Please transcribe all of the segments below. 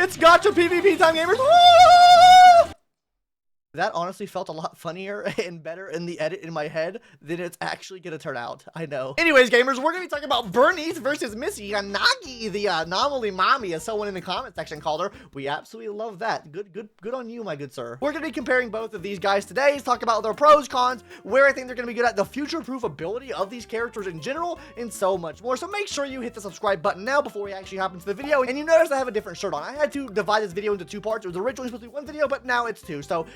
It's gotcha PvP time, gamers. Woo! That honestly felt a lot funnier and better in the edit in my head than it's actually gonna turn out. I know. Anyways, gamers, we're gonna be talking about Burnice versus Miss Yanagi, the anomaly mommy, as someone in the comment section called her. We absolutely love that. Good on you, my good sir. We're gonna be comparing both of these guys today, talk about their pros, cons, where I think they're gonna be good at, the future-proof ability of these characters in general, and so much more. So make sure you hit the subscribe button now before we actually hop into the video. And you notice I have a different shirt on. I had to divide this video into two parts. It was originally supposed to be one video, but now it's two. So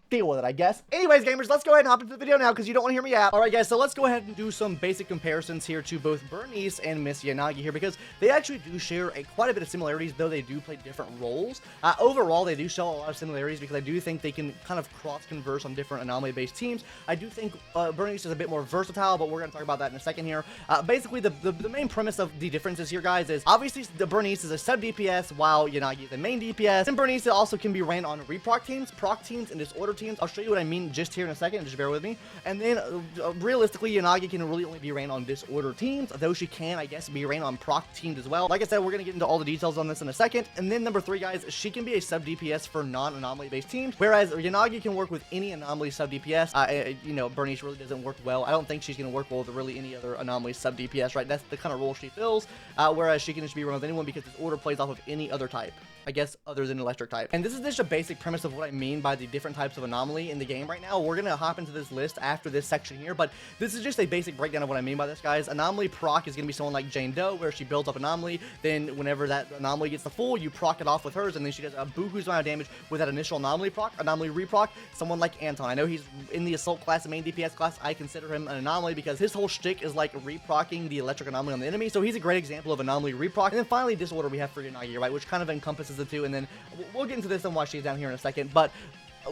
deal with it, I guess. Anyways, gamers, let's go ahead and hop into the video now because you don't want to hear me out. All right, guys, so let's go ahead and do some basic comparisons here to both Burnice and Miss Yanagi here because they actually do share quite a bit of similarities, though they do play different roles. Overall, they do show a lot of similarities because I do think they can kind of cross-converse on different anomaly-based teams. I do think Burnice is a bit more versatile, but we're going to talk about that in a second here. Basically, the main premise of the differences here, guys, is obviously the Burnice is a sub-DPS while Yanagi is the main DPS, and Burnice also can be ran on reproc teams, proc teams, and disorder teams. I'll show you what I mean just here in a second, just bear with me. And then realistically, Yanagi can really only be ran on disorder teams, though she can, I guess, be ran on proc teams as well. Like I said, we're gonna get into all the details on this in a second. And then number 3, guys, she can be a sub DPS for non-anomaly based teams, whereas Yanagi can work with any anomaly sub DPS. You know, Burnice really doesn't work well. I don't think she's gonna work well with really any other anomaly sub DPS, right? That's the kind of role she fills, whereas she can just be run with anyone because this order plays off of any other type, I guess, other than electric type. And this is just a basic premise of what I mean by the different types of anomaly in the game right now. We're gonna hop into this list after this section here, but this is just a basic breakdown of what I mean by this, guys. Anomaly proc is gonna be someone like Jane Doe, where she builds up anomaly, then whenever that anomaly gets the full, you proc it off with hers, and then she does a buku's amount of damage with that initial anomaly proc. Anomaly reproc, someone like Anton. I know he's in the assault class, the main DPS class. I consider him an anomaly because his whole shtick is like reprocking the electric anomaly on the enemy, so he's a great example of anomaly reproc. And then finally, disorder we have for Yanagi, right, which kind of encompasses the two, and then we'll get into this and why she's down here in a second, but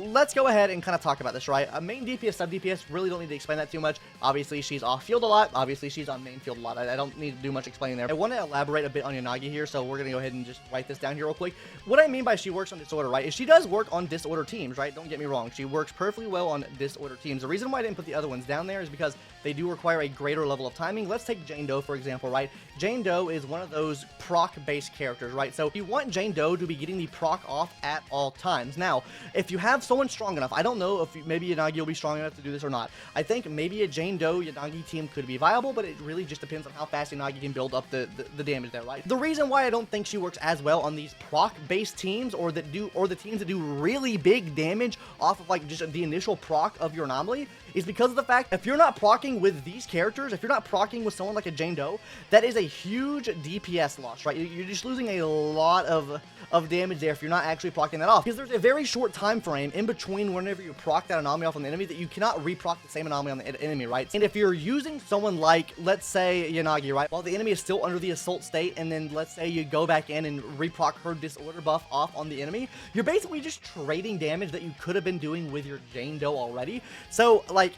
let's go ahead and kind of talk about this, right? A main DPS, sub DPS, really don't need to explain that too much. Obviously, she's off field a lot. Obviously, she's on main field a lot. I don't need to do much explaining there. I want to elaborate a bit on Yanagi here, so we're going to go ahead and just write this down here real quick. What I mean by she works on disorder, right, is she does work on disorder teams, right? Don't get me wrong. She works perfectly well on disorder teams. The reason why I didn't put the other ones down there is because they do require a greater level of timing. Let's take Jane Doe, for example, right? Jane Doe is one of those proc-based characters, right? So you want Jane Doe to be getting the proc off at all times. Now, if you have someone strong enough, I don't know if maybe Yanagi will be strong enough to do this or not. I think maybe a Jane Doe Yanagi team could be viable, but it really just depends on how fast Yanagi can build up the damage there, right? The reason why I don't think she works as well on these proc-based teams or the teams that do really big damage off of like just the initial proc of your anomaly is because of the fact if you're not procking with these characters, if you're not procking with someone like a Jane Doe, that is a huge DPS loss, right? You're just losing a lot of damage there if you're not actually procking that off, because there's a very short time frame in between whenever you proc that anomaly off on the enemy that you cannot reproc the same anomaly on the enemy, right? And if you're using someone like, let's say, Yanagi, right, while the enemy is still under the assault state, and then let's say you go back in and reproc her disorder buff off on the enemy, you're basically just trading damage that you could have been doing with your Jane Doe already. So, like,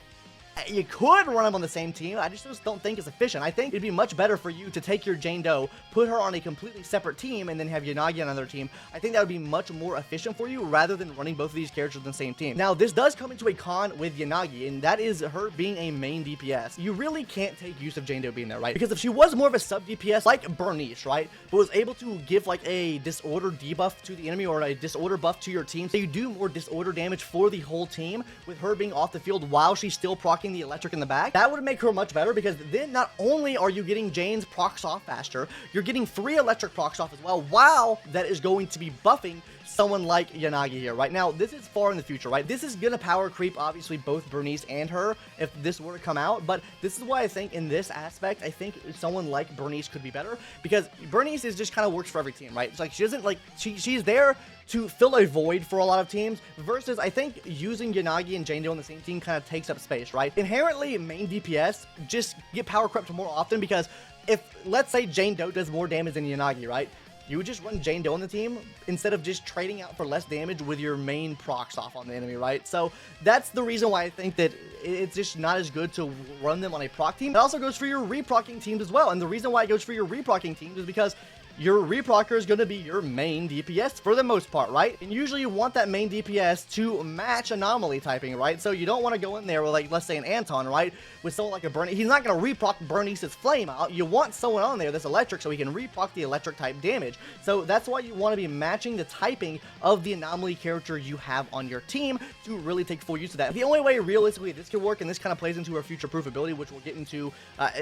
you could run them on the same team. I just don't think it's efficient. I think it'd be much better for you to take your Jane Doe, put her on a completely separate team, and then have Yanagi on another team. I think that would be much more efficient for you rather than running both of these characters on the same team. Now, this does come into a con with Yanagi, and that is her being a main DPS. You really can't take use of Jane Doe being there, right? Because if she was more of a sub DPS like Burnice, right, but was able to give like a disorder debuff to the enemy or a disorder buff to your team, so you do more disorder damage for the whole team with her being off the field while she's still proccing the electric in the back, that would make her much better, because then not only are you getting Jane's procs off faster, you're getting 3 electric procs off as well, while that is going to be buffing someone like Yanagi here. Right now, this is far in the future, right? This is gonna power creep, obviously, both Burnice and her if this were to come out, but this is why I think in this aspect, I think someone like Burnice could be better, because Burnice is just kind of works for every team, right? It's like she doesn't like, she's there to fill a void for a lot of teams, versus I think using Yanagi and Jane Doe on the same team kind of takes up space, right? Inherently, main DPS just get power crept more often, because if, let's say, Jane Doe does more damage than Yanagi, right? You would just run Jane Doe on the team instead of just trading out for less damage with your main procs off on the enemy, right? So that's the reason why I think that it's just not as good to run them on a proc team. It also goes for your reprocking teams as well, and the reason why it goes for your reprocking teams is because your reprocker is going to be your main DPS for the most part, right? And usually you want that main DPS to match anomaly typing, right? So you don't want to go in there with, like, let's say an Anton, right? With someone like a Burnice. He's not going to reproc Burnice's flame out. You want someone on there that's electric so he can reproc the electric type damage. So that's why you want to be matching the typing of the anomaly character you have on your team to really take full use of that. The only way realistically this can work, and this kind of plays into our future-proof ability, which we'll get into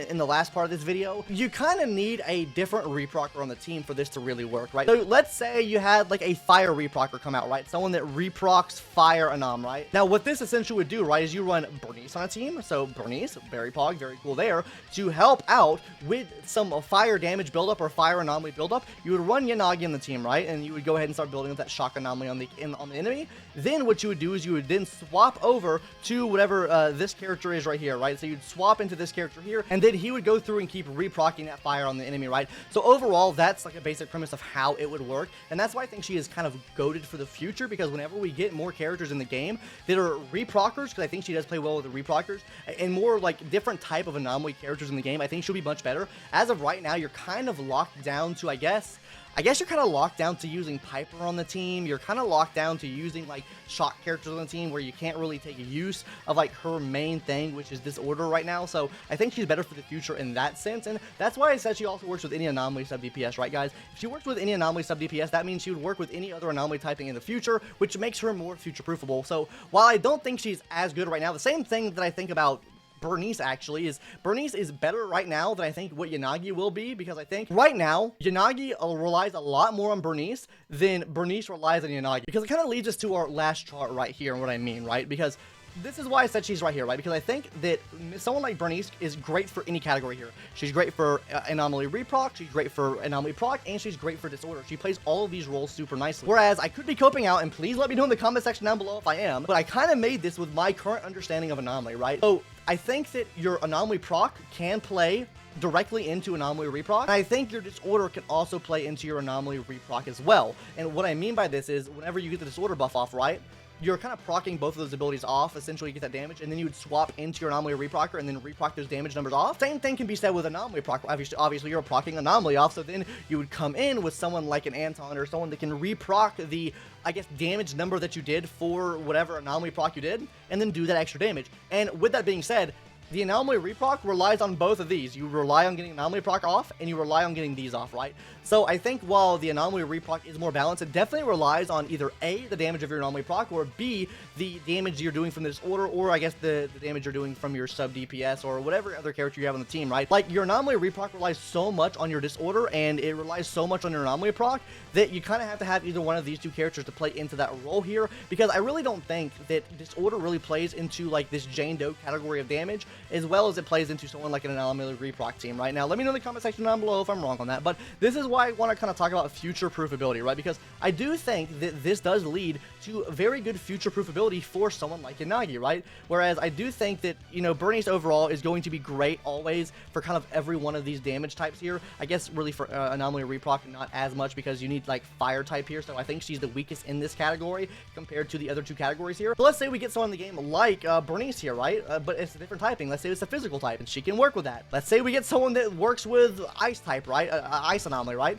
in the last part of this video, you kind of need a different reprocker on the team for this to really work, right? So let's say you had like a fire reprocker come out, right? Someone that reprocs fire anom, right? Now what this essentially would do, right, is you run Burnice on a team. So Burnice, very pog, very cool there, to help out with some fire damage buildup or fire anomaly buildup. You would run Yanagi on the team, right? And you would go ahead and start building up that shock anomaly on the enemy. Then what you would do is you would then swap over to whatever this character is right here, right? So you'd swap into this character here, and then he would go through and keep reprocking that fire on the enemy, right? So overall, that's like a basic premise of how it would work, and that's why I think she is kind of goated for the future, because whenever we get more characters in the game that are reprockers, because I think she does play well with the reprockers, and more like different type of anomaly characters in the game, I think she'll be much better. As of right now, you're kind of locked down to, I guess you're kind of locked down to using Piper on the team. You're kind of locked down to using like shock characters on the team where you can't really take use of like her main thing, which is Disorder right now. So I think she's better for the future in that sense. And that's why I said she also works with any anomaly sub DPS, right guys? If she works with any anomaly sub DPS, that means she would work with any other anomaly typing in the future, which makes her more future proofable. So while I don't think she's as good right now, the same thing that I think about Burnice actually is Burnice is better right now than I think what Yanagi will be, because I think right now Yanagi relies a lot more on Burnice than Burnice relies on Yanagi, because it kind of leads us to our last chart right here and what I mean, right? Because this is why I said she's right here, right? Because I think that someone like Burnice is great for any category here. She's great for anomaly reproc, she's great for anomaly proc, and she's great for disorder. She plays all of these roles super nicely. Whereas I could be coping out, and please let me know in the comment section down below if I am, but I kind of made this with my current understanding of anomaly, right? So I think that your anomaly proc can play directly into anomaly reproc, and I think your disorder can also play into your anomaly reproc as well. And what I mean by this is whenever you get the disorder buff off, right, you're kind of procking both of those abilities off, essentially you get that damage, and then you would swap into your anomaly reprocker and then reproc those damage numbers off. Same thing can be said with anomaly proc. Obviously you're procking anomaly off, so then you would come in with someone like an Anton or someone that can reproc the, I guess, damage number that you did for whatever anomaly proc you did, and then do that extra damage. And with that being said, the anomaly reproc relies on both of these. You rely on getting anomaly proc off, and you rely on getting these off, right? So I think while the anomaly reproc is more balanced, it definitely relies on either A, the damage of your anomaly proc, or B, the damage you're doing from the disorder, or I guess the damage you're doing from your sub DPS, or whatever other character you have on the team, right? Like, your anomaly reproc relies so much on your disorder, and it relies so much on your anomaly proc, that you kind of have to have either one of these two characters to play into that role here, because I really don't think that disorder really plays into, like, this Jane Doe category of damage, as well as it plays into someone like an anomaly reproc team, right? Now, let me know in the comment section down below if I'm wrong on that, but this is why I want to kind of talk about future-proof ability, right? Because I do think that this does lead to very good future-proof ability for someone like Yanagi, right? Whereas I do think that, you know, Burnice overall is going to be great always for kind of every one of these damage types here. I guess really for anomaly reproc, not as much, because you need like fire type here, so I think she's the weakest in this category compared to the other two categories here. But let's say we get someone in the game like Burnice here, right? But it's a different typing. Let's say it's a physical type, and she can work with that. Let's say we get someone that works with ice type, right? Ice anomaly, right?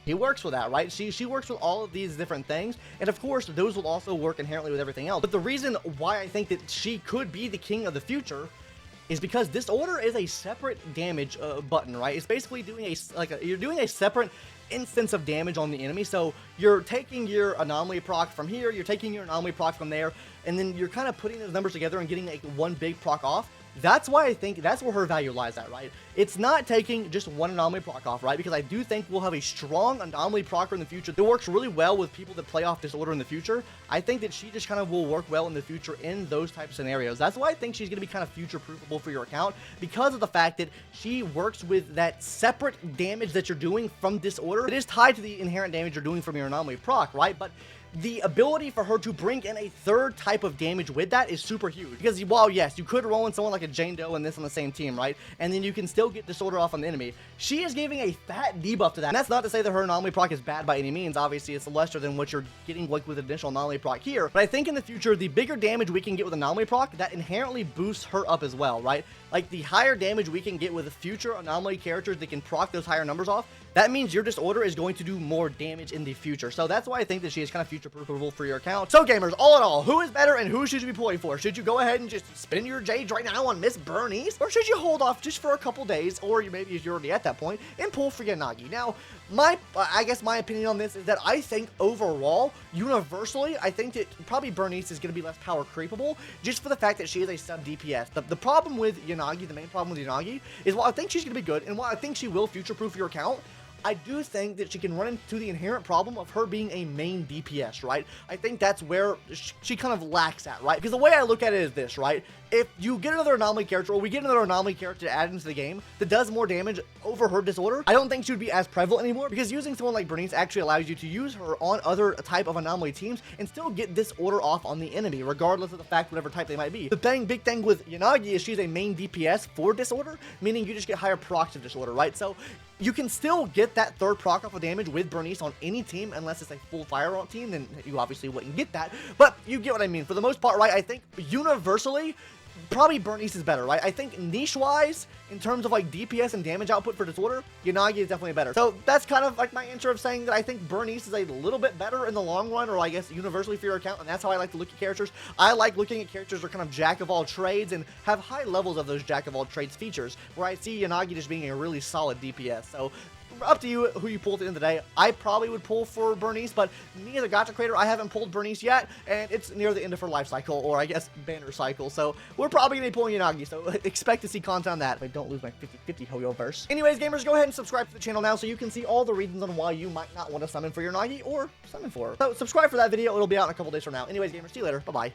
He works with that, right? She works with all of these different things, and of course, those will also work inherently with everything else. But the reason why I think that she could be the king of the future is because Disorder is a separate damage button, right? It's basically doing you're doing a separate instance of damage on the enemy. So you're taking your anomaly proc from here, you're taking your anomaly proc from there, and then you're kind of putting those numbers together and getting like one big proc off. That's why I think that's where her value lies at, right? It's not taking just one anomaly proc off, right? Because I do think we'll have a strong anomaly procer in the future that works really well with people that play off Disorder in the future. I think that she just kind of will work well in the future in those type of scenarios. That's why I think she's going to be kind of future-proofable for your account, because of the fact that she works with that separate damage that you're doing from Disorder. It is tied to the inherent damage you're doing from your anomaly proc, right? But the ability for her to bring in a third type of damage with that is super huge. Because while, yes, you could roll in someone like a Jane Doe and this on the same team, right? And then you can still get Disorder off on the enemy. She is giving a fat debuff to that. And that's not to say that her anomaly proc is bad by any means. Obviously, it's lesser than what you're getting like with initial anomaly proc here. But I think in the future, the bigger damage we can get with anomaly proc, that inherently boosts her up as well, right? Like, the higher damage we can get with future anomaly characters that can proc those higher numbers off, that means your disorder is going to do more damage in the future. So that's why I think that she is kind of future-proofable for your account. So gamers, all in all, who is better and who should you be pulling for? Should you go ahead and just spend your Jade right now on Miss Burnice? Or should you hold off just for a couple days, or maybe if you're already at that point, and pull for Yanagi? Now, I guess my opinion on this is that I think overall, universally, I think that probably Burnice is going to be less power creepable, just for the fact that she is a sub DPS. The problem with Yanagi, the main problem with Yanagi, is while I think she's going to be good, and while I think she will future-proof your account, I do think that she can run into the inherent problem of her being a main DPS, right? I think that's where she kind of lacks at, right? Because the way I look at it is this, right? If you get another anomaly character, or we get another anomaly character to add into the game that does more damage over her disorder, I don't think she would be as prevalent anymore, because using someone like Burnice actually allows you to use her on other type of anomaly teams and still get disorder off on the enemy, regardless of the fact whatever type they might be. The big thing with Yanagi is she's a main DPS for disorder, meaning you just get higher procs of disorder, right? So you can still get that third proc off of damage with Burnice on any team, unless it's a full fire on team, then you obviously wouldn't get that, but you get what I mean. For the most part, right, I think universally, probably Burnice is better, right? I think niche-wise, in terms of like DPS and damage output for disorder, Yanagi is definitely better. So that's kind of like my answer of saying that I think Burnice is a little bit better in the long run, or I guess universally for your account, and that's how I like to look at characters. I like looking at characters that are kind of jack of all trades and have high levels of those jack of all trades features, where I see Yanagi just being a really solid DPS. So up to you who you pull at the end of the day. I probably would pull for Burnice, but me as a gacha creator, I haven't pulled Burnice yet, and it's near the end of her life cycle, or I guess banner cycle, so we're probably going to be pulling Yanagi, so expect to see content on that if I don't lose my 50-50 Hoyoverse. Anyways, gamers, go ahead and subscribe to the channel now so you can see all the reasons on why you might not want to summon for your Yanagi, or summon for her. So subscribe for that video, it'll be out in a couple days from now. Anyways, gamers, see you later, bye-bye.